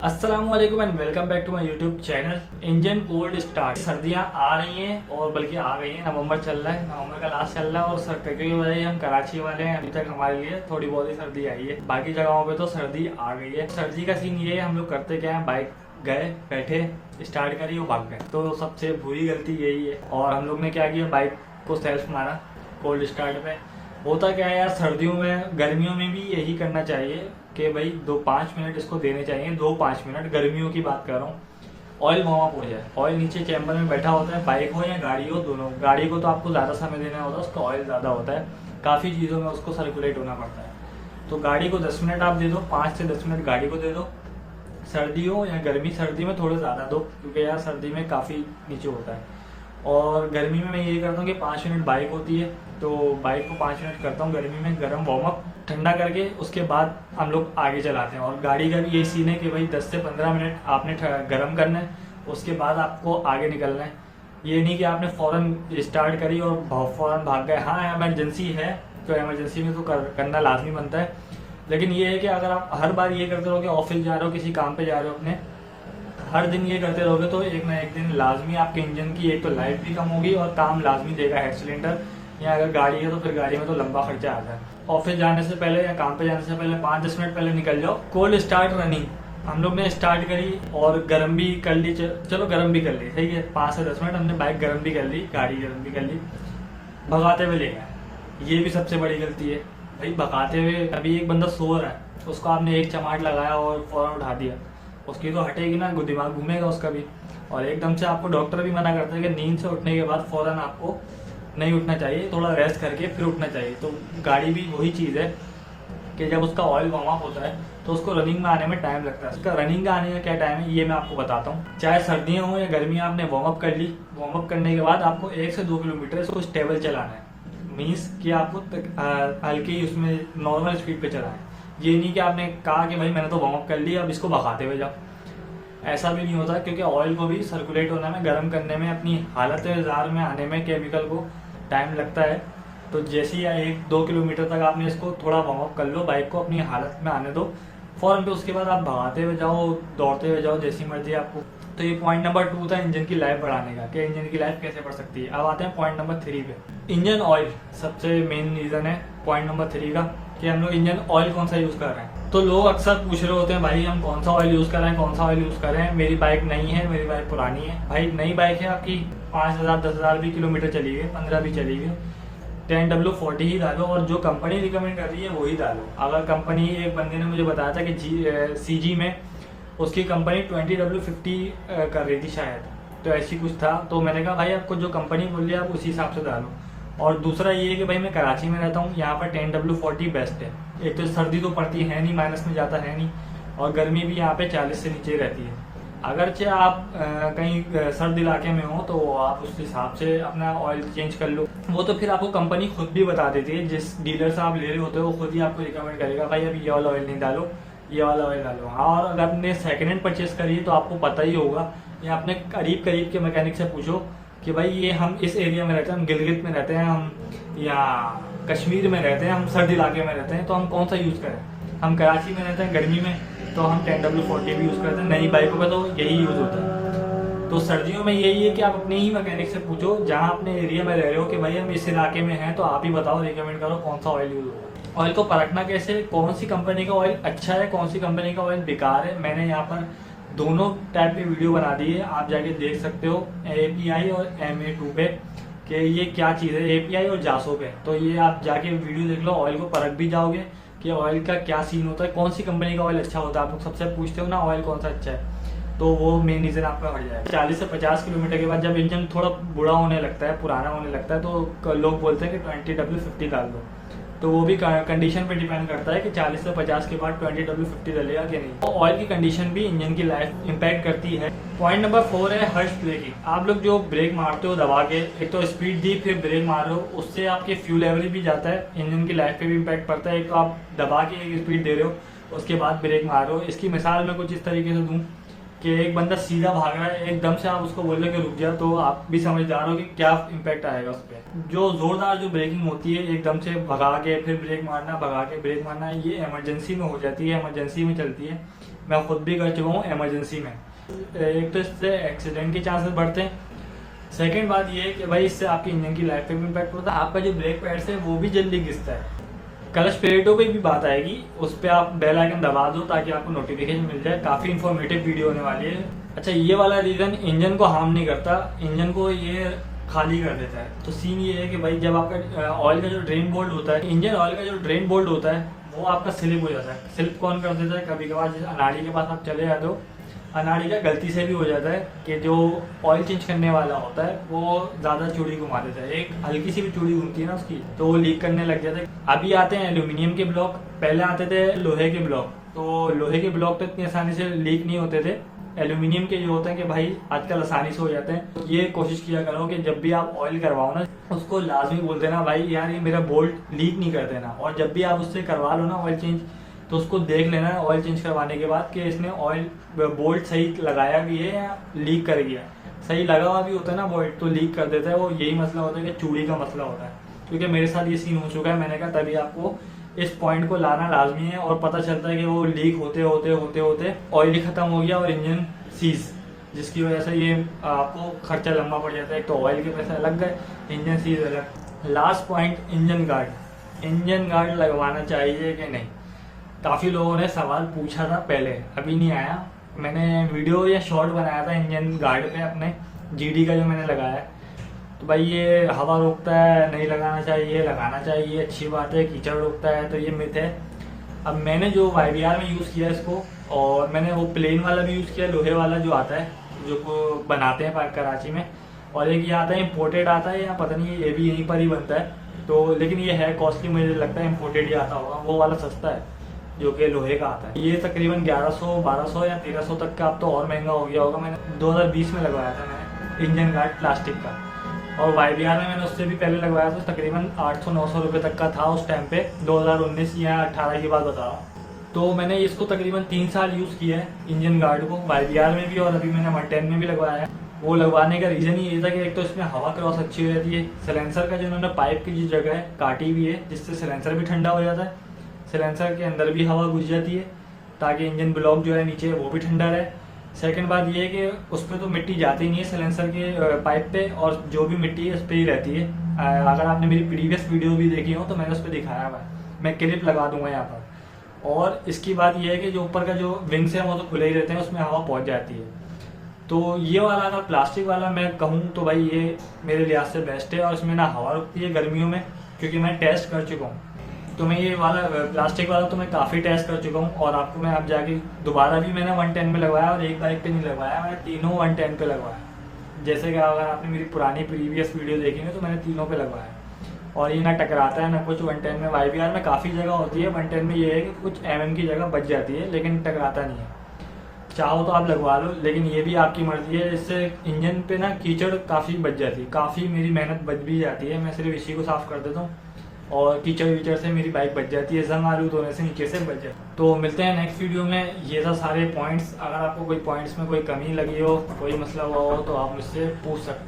अस्सलाम वालेकुम and welcome back to my YouTube channel. Engine cold start. सर्दियां आ रही हैं और बल्कि आ गई हैं। नवंबर चल रहा है, नवंबर का लास्ट चल रहा है और क्योंकि वजह हम कराची वाले हैं, अभी तक हमारे लिए थोड़ी बहुत ही सर्दी आई है। बाकी जगहों पे तो सर्दी आ गई है। सर्दी का सीन ये है, हम लोग करते क्या है, बाइक गए, बैठे, स्टार्ट करी और भाग गए। तो सबसे बुरी गलती यही है। और हम लोग ने क्या किया, बाइक को सेल्फ मारा कोल्ड स्टार्ट पे। होता क्या है यार, सर्दियों में गर्मियों में भी यही करना चाहिए कि भाई 2-5 मिनट इसको देने चाहिए। 2-5 मिनट गर्मियों की बात कर रहा हूँ। ऑयल वार्म अप हो जाए। ऑयल नीचे चैम्बर में बैठा होता है, बाइक हो या गाड़ी हो, दोनों। गाड़ी को तो आपको ज़्यादा समय देना होता है, उसका ऑयल ज़्यादा होता है, काफ़ी चीज़ों में उसको सर्कुलेट होना पड़ता है। तो गाड़ी को 10 मिनट आप दे दो, 5 से 10 मिनट गाड़ी को दे दो। सर्दी हो या गर्मी, सर्दी में थोड़े ज़्यादा दो क्योंकि यार सर्दी में काफ़ी नीचे होता है। और गर्मी में मैं ये करता हूँ कि 5 मिनट बाइक होती है तो बाइक को 5 मिनट करता हूँ गर्मी में, गर्म वार्म अप ठंडा करके उसके बाद हम लोग आगे चलाते हैं। और गाड़ी का भी यही सीन है कि भाई 10 से 15 मिनट आपने गर्म करना है, उसके बाद आपको आगे निकलना है। ये नहीं कि आपने फ़ौरन स्टार्ट करी और फ़ौरन भाग गए। हाँ, एमरजेंसी है तो एमरजेंसी में तो करना लाजमी बनता है। लेकिन ये है कि अगर आप हर बार ये करते रहोगे, ऑफिस जा रहे हो, किसी काम पे जा रहे हो अपने, हर दिन ये करते रहोगे तो एक ना एक दिन लाजमी आपके इंजन की एक तो लाइफ भी कम होगी और काम लाजमी देगा हेड सिलेंडर। या अगर गाड़ी है तो फिर गाड़ी में तो लंबा खर्चा आ जाए। ऑफिस जाने से पहले या काम पे जाने से पहले 5-10 मिनट पहले निकल जाओ। कोल्ड स्टार्ट रनिंग हम लोग ने स्टार्ट करी और गर्म भी कर ली। चलो गर्म भी कर ली, सही है। 5 से 10 मिनट हमने बाइक गर्म भी कर ली, गाड़ी गर्म भी कर ली, भगाते हुए ले गए। ये भी सबसे बड़ी गलती है भाई, भगाते हुए। अभी एक बंदा सो रहा है, उसको आपने एक चमाट लगाया और फौरन उठा दिया, उसकी तो हटेगी ना, दिमाग घूमेगा उसका भी। और एकदम से आपको डॉक्टर भी मना करता है कि नींद से उठने के बाद फ़ौरन आपको नहीं उठना चाहिए, थोड़ा रेस्ट करके फिर उठना चाहिए। तो गाड़ी भी वही चीज़ है कि जब उसका ऑयल वार्म अप होता है तो उसको रनिंग में आने में टाइम लगता है। उसका रनिंग का आने का क्या टाइम है ये मैं आपको बताता हूँ। चाहे सर्दियाँ हो या गर्मियाँ, आपने वार्म अप कर ली। वार्म अप करने के बाद आपको 1 से 2 किलोमीटर इसको स्टेबल चलाना है। मीन्स कि आपको हल्की उसमें नॉर्मल स्पीड पे चलाना है। ये नहीं कि आपने कहा कि भाई मैंने तो वार्म अप कर लिया, अब इसको भगाते हुए जाओ। ऐसा भी नहीं होता क्योंकि ऑयल को भी सर्कुलेट होने में, गर्म करने में, अपनी हालत जार में आने में केमिकल को टाइम लगता है। तो जैसे ही 1-2 किलोमीटर तक आपने इसको थोड़ा वार्म अप कर लो, बाइक को अपनी हालत में आने दो फ़ौरन पे। उसके बाद आप भगाते हुए जाओ, दौड़ते हुए जाओ, जैसी मर्जी आपको। तो ये पॉइंट नंबर 2 था इंजन की लाइफ बढ़ाने का, कि इंजन की लाइफ कैसे बढ़ सकती है। अब आते हैं पॉइंट नंबर 3 पे। इंजन ऑयल सबसे मेन रीज़न है पॉइंट नंबर 3 का, कि हम लोग इंजन ऑयल कौन सा यूज़ कर रहे हैं। तो लोग अक्सर पूछ रहे होते हैं भाई हम कौन सा ऑयल यूज़ कर रहे हैं, कौन सा ऑयल यूज़ कर रहे हैं। मेरी बाइक नई है, मेरी बाइक पुरानी है। भाई नई बाइक है आपकी, 5000 10,000 भी किलोमीटर चली गई, 15 भी चली गई, 10W40 ही डालो और जो कंपनी रिकमेंड कर रही है वही डालो। अगर कंपनी, एक बंदे ने मुझे बताया था कि CG में उसकी कंपनी 20W50 कर रही थी शायद, तो ऐसी कुछ था। तो मैंने कहा भाई आपको जो कंपनी बोल रही है आप उसी हिसाब से डालो। और दूसरा ये है कि भाई मैं कराची में रहता हूँ, यहाँ पर 10W40 बेस्ट है। एक तो सर्दी तो पड़ती है नहीं, माइनस में जाता है नहीं, और गर्मी भी यहाँ पे 40 से नीचे रहती है। अगरचे आप कहीं सर्द इलाके में हो तो आप उस हिसाब से अपना ऑयल चेंज कर लो। वो तो फिर आपको कंपनी खुद भी बता देती है, जिस डीलर से आप ले रहे होते हो वो खुद ही आपको रिकमेंड करेगा भाई अभी ये वाला ऑयल नहीं डालो, ये वाला ऑयल डालो। हाँ, और अगर आपने सेकेंड हैंड परचेस करी है तो आपको पता ही होगा, या अपने करीब के मैकेनिक से पूछो कि भाई ये हम इस एरिया में रहते हैं, हम गिलगित में रहते हैं, हम या कश्मीर में रहते हैं, हम सर्द इलाके में रहते हैं, तो हम कौन सा यूज़ करें। हम कराची में रहते हैं गर्मी में तो हम 10W40 भी यूज़ करते हैं। नई बाइकों का तो यही यूज़ होता है। तो सर्दियों में यही है कि आप अपने ही मैकेनिक से पूछो जहाँ अपने एरिया में रह रहे हो कि भाई हम इस इलाके में हैं, तो आप ही बताओ, रिकमेंड करो कौन सा ऑयल यूज़ होगा। ऑयल को परखना कैसे, कौन सी कंपनी का ऑयल अच्छा है, कौन सी कंपनी का ऑयल बेकार है। मैंने यहाँ पर दोनों टाइप की वीडियो बना दी है, आप जाके देख सकते हो API और MA2 पे कि ये क्या चीज़ है, API और जासो पे। तो ये आप जाके वीडियो देख लो, ऑयल को परख भी जाओगे कि ऑयल का क्या सीन होता है, कौन सी कंपनी का ऑयल अच्छा होता है। आप लोग सबसे पूछते हो ना ऑयल कौन सा अच्छा है, तो वो मेन रीज़न आपका हट जाएगा। 40 से 50 किलोमीटर के बाद जब इंजन थोड़ा बुरा होने लगता है, पुराना होने लगता है, तो लोग बोलते हैं कि 20W50 डाल दो। तो वो भी कंडीशन पे डिपेंड करता है कि 40 से 50 के बाद 20W50 डलेगा कि नहीं। तो ऑयल की कंडीशन भी इंजन की लाइफ इम्पैक्ट करती है। पॉइंट नंबर 4 है हर्श ब्रेकिंग। आप लोग जो ब्रेक मारते हो दबा के, एक तो स्पीड दी फिर ब्रेक मार रहे हो, उससे आपके फ्यूल एवरेज भी जाता है, इंजन की लाइफ पे भी इम्पैक्ट पड़ता है। एक तो आप दबा के एक स्पीड दे रहे हो, उसके बाद ब्रेक मार रहे हो। इसकी मिसाल मैं कुछ इस तरीके से दूँ कि एक बंदा सीधा भाग रहा है, एकदम से आप उसको बोल रहे हो कि रुक जा, तो आप भी समझदार हो कि क्या इम्पैक्ट आएगा उस पर। जो जोरदार जो ब्रेकिंग होती है, एकदम से भगा के फिर ब्रेक मारना, भगा के ब्रेक मारना, ये इमरजेंसी में हो जाती है, इमरजेंसी में चलती है। मैं खुद भी कर चुका हूँ इमरजेंसी में। एक तो इससे एक्सीडेंट के चांसेस बढ़ते हैं, सेकंड बात ये है कि भाई इससे आपकी इंजन की लाइफ पे भी इम्पैक्ट होता है, आपका जो ब्रेक पैड्स है वो भी जल्दी घिसता है। क्लच प्लेटों पे भी बात आएगी, उस पर आप बेल आइकन दबा दो ताकि आपको नोटिफिकेशन मिल जाए। काफ़ी इन्फॉर्मेटिव वीडियो होने वाली है। अच्छा, ये वाला रीज़न इंजन को हार्म नहीं करता, इंजन को ये खाली कर देता है। तो सीन ये है कि भाई जब आपका ऑयल का जो ड्रेन बोल्ट होता है, इंजन ऑयल का जो ड्रेन बोल्ट होता है वो आपका स्लिप हो जाता है। स्लिप कौन कर देता है? कभी कभार जैसे अनाड़ी के पास आप चले जाते हो, अनाड़ी का गलती से भी हो जाता है कि जो ऑयल चेंज करने वाला होता है वो ज़्यादा चूड़ी घुमा देता है, एक हल्की सी भी चूड़ी घूमती है ना उसकी, तो वो लीक करने लग जाता है। अभी आते हैं एल्यूमिनियम के ब्लॉक, पहले आते थे लोहे के ब्लॉक। तो लोहे के ब्लॉक तो इतनी आसानी से लीक नहीं होते थे। एल्यूमिनियम के जो होते हैं कि भाई आजकल आसानी से हो जाते हैं। ये कोशिश किया करो कि जब भी आप ऑयल करवाओ ना, उसको लाजमी बोल देना भाई यार ये मेरा बोल्ट लीक नहीं कर देना। और जब भी आप उससे करवा लो ना ऑयल चेंज, तो उसको देख लेना ऑयल चेंज करवाने के बाद कि इसने ऑयल बोल्ट सही लगाया भी है या लीक कर गया। सही लगा हुआ भी होता है ना बोल्ट तो लीक कर देता है, वो यही मसला होता है कि चूड़ी का मसला होता है। क्योंकि मेरे साथ ये सीन हो चुका है, मैंने कहा तभी आपको इस पॉइंट को लाना लाजमी है। और पता चलता है कि वो लीक होते होते होते होते ऑयल ही खत्म हो गया और इंजन सीज, जिसकी वजह से ये आपको खर्चा लंबा पड़ जाता है। एक तो ऑयल के पैसे अलग गए, इंजन सीज अलग। Last point, engine guard. Engine guard लगवाना चाहिए कि नहीं? काफ़ी लोगों ने सवाल पूछा था पहले, अभी नहीं आया। मैंने वीडियो या शॉर्ट बनाया था इंजन गार्ड पे अपने जीडी का जो मैंने लगाया है। तो भाई ये हवा रोकता है, नहीं लगाना चाहिए, लगाना चाहिए, अच्छी बात है। कीचड़ रोकता है, तो ये मिथ है। अब मैंने जो YBR में यूज़ किया इसको, और मैंने वो प्लेन वाला भी यूज़ किया, लोहे वाला जो आता है जो को बनाते हैं कराची में, और एक ये आता है इम्पोर्टेड आता है, या पता नहीं ये भी यहीं पर ही बनता है। तो लेकिन ये है कॉस्टली, मुझे लगता है इम्पोर्टेड ही आता होगा। वो वाला सस्ता है जो कि लोहे का आता है। ये तकरीबन 1100, 1200 या 1300 तक का, अब तो और महंगा हो गया होगा। मैंने 2020 में लगवाया था मैंने इंजन गार्ड प्लास्टिक का, और YBR में मैंने उससे भी पहले लगवाया था। तकरीबन 800-900 रुपये तक का था उस टाइम पे, 2019 या 18 की बात बता रहा हूँ। तो मैंने इसको तकरीबन 3 साल यूज़ किया है इंजन गार्ड को, YBR में भी, और अभी मैंने 110 में भी लगवाया है। वो लगवाने का रीज़न ही ये था कि एक तो इसमें हवा क्रॉस अच्छी हो जाती है। सिलेंसर का जो उन्होंने पाइप की जो जगह है काटी हुई है, जिससे सिलेंसर भी ठंडा हो जाता है, सिलेंसर के अंदर भी हवा घुस जाती है ताकि इंजन ब्लॉक जो है नीचे वो भी ठंडा रहे। सेकंड बात ये है कि उस पर तो मिट्टी जाती नहीं है सिलेंसर के पाइप पे, और जो भी मिट्टी है उस पर ही रहती है। अगर आपने मेरी प्रीवियस वीडियो भी देखी हो तो मैंने उस पर दिखाया हुआ है, मैं क्लिप लगा दूंगा यहाँ पर। और इसकी बात ये है कि जो ऊपर का जो विंग्स है वो तो खुले ही रहते हैं, उसमें हवा पहुँच जाती है। तो ये वाला अगर प्लास्टिक वाला मैं कहूँ तो भाई ये मेरे लिहाज से बेस्ट है, और इसमें ना हवा रुकती है गर्मियों में, क्योंकि मैं टेस्ट कर चुका हूँ। तो मैं ये वाला प्लास्टिक वाला तो मैं काफ़ी टेस्ट कर चुका हूँ, और आपको मैं अब जाके दोबारा भी मैंने 110 में लगवाया, और एक बाइक पे नहीं लगवाया, मैंने तीनों 110 पे लगवाया। जैसे कि अगर आपने मेरी पुरानी प्रीवियस वीडियो देखी है तो मैंने तीनों पे लगवाया, और ये ना टकराता है ना कुछ। 110 में YBR में काफ़ी जगह होती है, 110 में ये है कि कुछ mm की जगह बच जाती है, लेकिन टकराता नहीं है। चाहो तो आप लगवा लो, लेकिन ये भी आपकी मर्जी है। इससे इंजन पे ना कीचड़ काफ़ी बच जाती है, काफ़ी मेरी मेहनत बच भी जाती है। मैं सिर्फ इसी को साफ़ कर देता हूँ, और कीचड़ वीचड़ से मेरी बाइक बच जाती है, जंग आलूद होने से नीचे से बच जाती है। तो मिलते हैं नेक्स्ट वीडियो में। ये था सारे पॉइंट्स। अगर आपको कोई पॉइंट्स में कोई कमी लगी हो, कोई मसला हुआ हो, तो आप मुझसे पूछ सकते हैं।